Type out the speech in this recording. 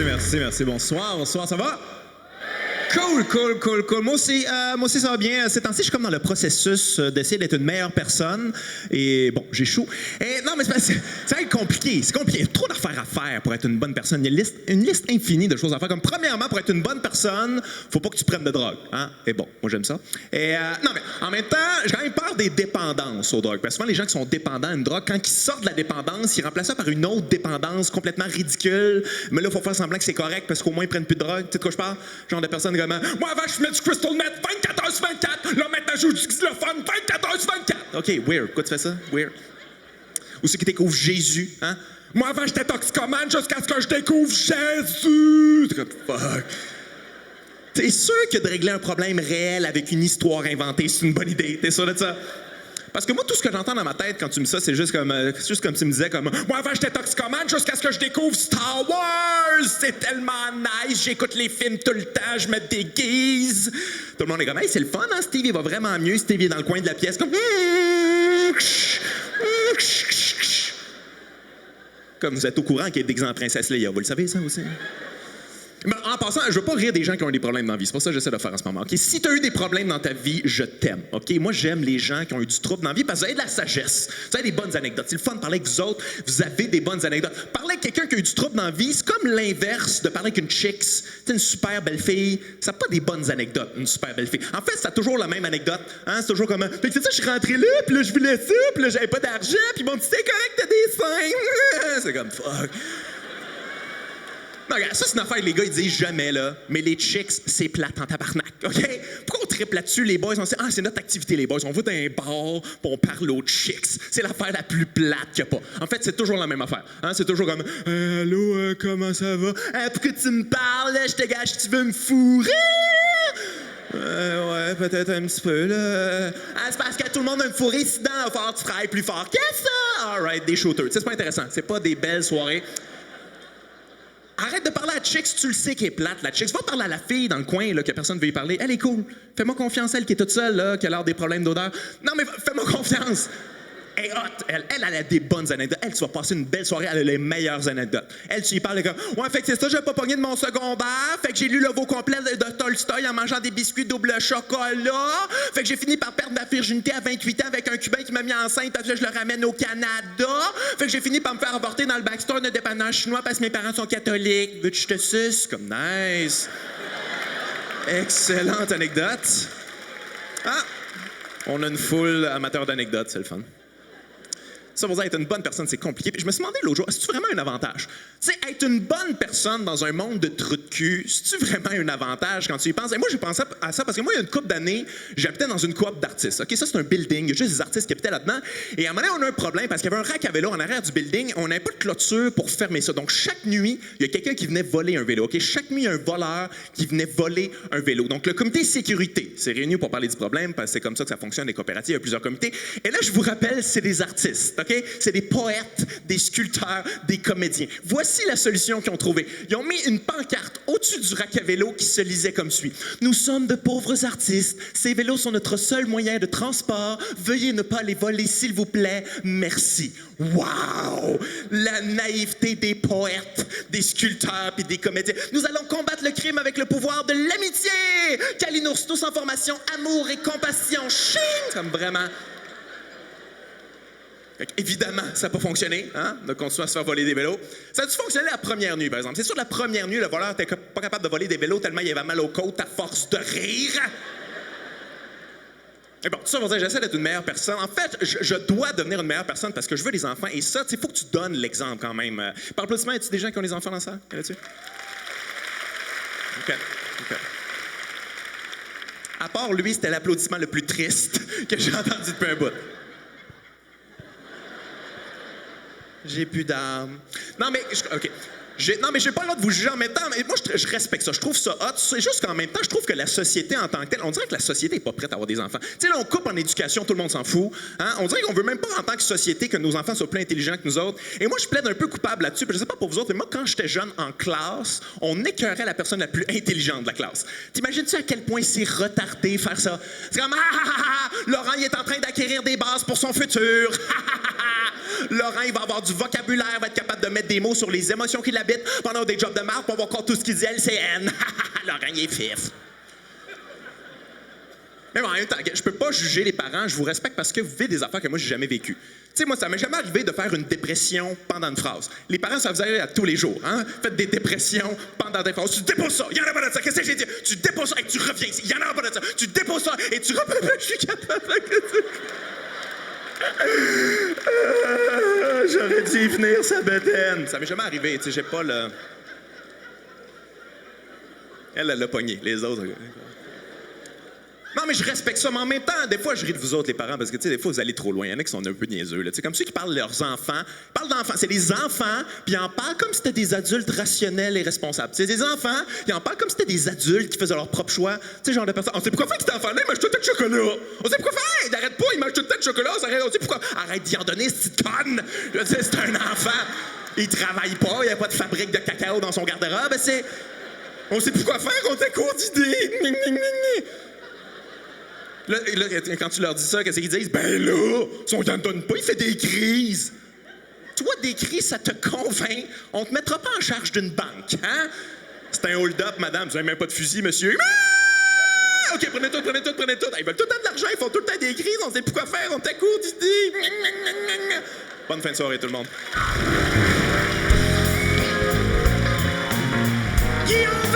merci. Bonsoir, ça va? Cool. Moi aussi, ça va bien. Ces temps-ci, je suis comme dans le processus d'essayer d'être une meilleure personne. Et bon, j'échoue. Et non, mais c'est compliqué. C'est compliqué. Il y a trop d'affaires à faire pour être une bonne personne. Il y a une liste infinie de choses à faire. Comme premièrement, pour être une bonne personne, faut pas que tu prennes de drogue. Hein? Et bon, moi j'aime ça. Et non, mais en même temps, j'ai quand même peur des dépendances aux drogues. Parce que souvent, les gens qui sont dépendants à une drogue, quand ils sortent de la dépendance, ils remplacent ça par une autre dépendance complètement ridicule. Mais là, il faut faire semblant que c'est correct parce qu'au moins ils prennent plus de drogue. Tu sais de quoi je parle? Genre de personnes comme moi, avant, je fumais du crystal meth 24 heures sur 24. Là, maintenant, je joue du xylophone 24 heures sur 24. OK, weird. Pourquoi tu fais ça? Weird. Ou ceux qui découvrent Jésus, hein? Moi, avant, j'étais toxicomane jusqu'à ce que je découvre Jésus. C'est comme, fuck. T'es sûr que de régler un problème réel avec une histoire inventée, c'est une bonne idée? T'es sûr de ça? Parce que moi, tout ce que j'entends dans ma tête quand tu me dis ça, c'est juste comme tu me disais comme moi, avant, j'étais toxicomane jusqu'à ce que je découvre Star Wars! C'est tellement nice! J'écoute les films tout le temps, je me déguise! Tout le monde est comme, hey, c'est le fun, hein? Steve, il va vraiment mieux. Steve, il est dans le coin de la pièce, comme... Comme vous êtes au courant qu'il est déguisé en princesse Leia, vous le savez, ça aussi? Mais en passant, je veux pas rire des gens qui ont des problèmes dans la vie. C'est pas ça que j'essaie de faire en ce moment. Okay? Si tu as eu des problèmes dans ta vie, je t'aime. Okay? Moi, j'aime les gens qui ont eu du trouble dans la vie parce que vous avez de la sagesse. Vous avez des bonnes anecdotes. C'est le fun de parler avec vous autres. Vous avez des bonnes anecdotes. Parler avec quelqu'un qui a eu du trouble dans la vie, c'est comme l'inverse de parler avec une chicks. C'est une super belle fille. Ça n'a pas des bonnes anecdotes, une super belle fille. En fait, c'est toujours la même anecdote. Hein? C'est toujours comme fait que c'est ça, je suis rentré là, puis là, je voulais ça, puis là, j'avais pas d'argent, puis mon petit c'est correct, t'as des seins. C'est comme fuck. Non, regarde, ça, c'est une affaire que les gars, ils disent jamais, là. Mais les chicks, c'est plate en tabarnak, OK? Pourquoi on triple là-dessus, les boys? On sait, c'est notre activité, les boys. On va dans un bar, puis on parle aux chicks. C'est l'affaire la plus plate qu'il n'y a pas. En fait, c'est toujours la même affaire. Hein? C'est toujours comme, allô, comment ça va? Pourquoi tu me parles? Je te gâche, tu veux me fourrer? Ouais, peut-être un petit peu, là. C'est parce que tout le monde a me fourré, sinon, il va falloir que tu travailles plus fort. Qu'est-ce que ça? All right, des shooters. C'est pas intéressant. C'est pas des belles soirées. Arrête de parler à la chick si tu le sais qu'elle est plate, la chick. Va parler à la fille dans le coin, là, que personne ne veut y parler. Elle est cool. Fais-moi confiance, elle qui est toute seule, là, qui a l'air des problèmes d'odeur. Non, mais fais-moi confiance. Elle est hot. Elle a des bonnes anecdotes. Elle, tu vas passer une belle soirée, elle a les meilleures anecdotes. Elle, tu y parles comme, ouais, fait que c'est ça, j'ai pas pogné de mon secondaire. Fait que j'ai lu le veau complet de Tolstoï en mangeant des biscuits double chocolat. Fait que j'ai fini par perdre ma virginité à 28 ans avec un Cubain qui m'a mis enceinte parce que je le ramène au Canada. Fait que j'ai fini par me faire avorter dans le backstore de dépanneur chinois parce que mes parents sont catholiques. Veux-tu que je te suce? Comme nice. Excellente anecdote. Ah, on a une foule amateur d'anecdotes, c'est le fun. Ça, vous être une bonne personne, c'est compliqué. Puis je me suis demandé l'autre jour, est-ce vraiment un avantage? Tu sais, être une bonne personne dans un monde de trous de cul, c'est-tu vraiment un avantage quand tu y penses? Et moi, j'ai pensé à ça parce que moi, il y a une couple d'années, j'habitais dans une coop d'artistes. OK, ça, c'est un building. Il y a juste des artistes qui habitaient là-dedans. Et à un moment donné, on a un problème parce qu'il y avait un rack à vélo en arrière du building. On n'avait pas de clôture pour fermer ça. Donc, chaque nuit, il y a quelqu'un qui venait voler un vélo. OK, chaque nuit, il y a un voleur qui venait voler un vélo. Donc, le comité sécurité s'est réuni pour parler du problème parce que c'est comme ça que ça fonctionne, les coopératives. Il y a plusieurs comités. Et là, je vous rappelle, c'est des artistes. OK? C'est des poètes, des sculpteurs, des comédiens. Voici la solution qu'ils ont trouvée. Ils ont mis une pancarte au-dessus du rack à vélo qui se lisait comme suit. « Nous sommes de pauvres artistes. Ces vélos sont notre seul moyen de transport. Veuillez ne pas les voler, s'il vous plaît. Merci. » Wow! La naïveté des poètes, des sculpteurs et des comédiens. Nous allons combattre le crime avec le pouvoir de l'amitié. Kalinours, tous en formation, amour et compassion. Ching! Comme vraiment... Évidemment, ça n'a pas fonctionné, hein, de continuer à se faire voler des vélos. Ça a dû fonctionner la première nuit, par exemple. C'est sûr, la première nuit, le voleur n'était pas capable de voler des vélos tellement il avait mal aux côtes à force de rire. Mais bon, tout ça, j'essaie d'être une meilleure personne. En fait, je dois devenir une meilleure personne parce que je veux des enfants. Et ça, il faut que tu donnes l'exemple quand même. Par applaudissement, y a-t-il des gens qui ont des enfants dans ça? Là-dessus? OK. À part lui, c'était l'applaudissement le plus triste que j'ai entendu depuis un bout. J'ai plus d'âme. Non, mais... OK. J'ai pas le droit de vous juger en même temps, mais moi, je respecte ça. Je trouve ça hot. C'est juste qu'en même temps, je trouve que la société en tant que telle, on dirait que la société n'est pas prête à avoir des enfants. Tu sais, là, on coupe en éducation, tout le monde s'en fout. Hein? On dirait qu'on veut même pas, en tant que société, que nos enfants soient plus intelligents que nous autres. Et moi, je plaide un peu coupable là-dessus. Je sais pas pour vous autres, mais moi, quand j'étais jeune en classe, on écœurait la personne la plus intelligente de la classe. T'imagines-tu à quel point c'est retardé faire ça? C'est comme, Laurent, il est en train d'acquérir des bases pour son futur. Laurent, il va avoir du vocabulaire, va être capable de mettre des mots sur les émotions qui l'habitent pendant des jobs de marde, puis on va croire tout ce qu'il dit, LCN. Laurent, il est fif. Mais en même temps, je peux pas juger les parents, je vous respecte parce que vous vivez des affaires que moi, j'ai jamais vécues. Tu sais, moi, ça m'est jamais arrivé de faire une dépression pendant une phrase. Les parents, ça vous arrive à tous les jours, hein? Faites des dépressions pendant des phrases. Tu déposes ça, il y en a pas de ça. Qu'est-ce que j'ai dit? Tu déposes ça et tu reviens ici. Il y en a pas de ça. Tu déposes ça et tu reviens. Je suis capable. J'aurais dû y venir, sa bedaine. Ça m'est jamais arrivé, tu sais, j'ai pas le... Elle l'a pogné, les autres... Non, mais je respecte ça, mais en même temps, des fois, je ris de vous autres, les parents, parce que, tu sais, des fois, vous allez trop loin. Il y en a qui sont un peu niaiseux, là. Tu sais, comme ceux qui parlent de leurs enfants. Ils parlent d'enfants. C'est des enfants, puis ils en parlent comme si c'était des adultes rationnels et responsables. C'est des enfants, ils en parlent comme si c'était des adultes qui faisaient leur propre choix. Tu sais, genre de personnes. On sait pourquoi faire cet enfant-là, il mange tout le temps de chocolat. On sait pourquoi faire. Il arrête pas, il mange tout le temps de chocolat. On sait pourquoi. Arrête d'y en donner, cette petite conne. Je sais, c'est un enfant. Il travaille pas, il n'y a pas de fabrique de cacao dans son garde-robe. C'est. On sait pourquoi faire, on t'a court d'idées. Là, quand tu leur dis ça, qu'est-ce qu'ils disent? Ben là, si on n'en donne pas, il fait des crises. Toi, des crises, ça te convainc. On te mettra pas en charge d'une banque, hein? C'est un hold-up, madame. Vous n'avez même pas de fusil, monsieur. Ah! OK, prenez tout. Ils veulent tout le temps de l'argent, ils font tout le temps des crises. On sait plus quoi faire, on t'a court d'idées. Bonne fin de soirée, tout le monde. Yeah!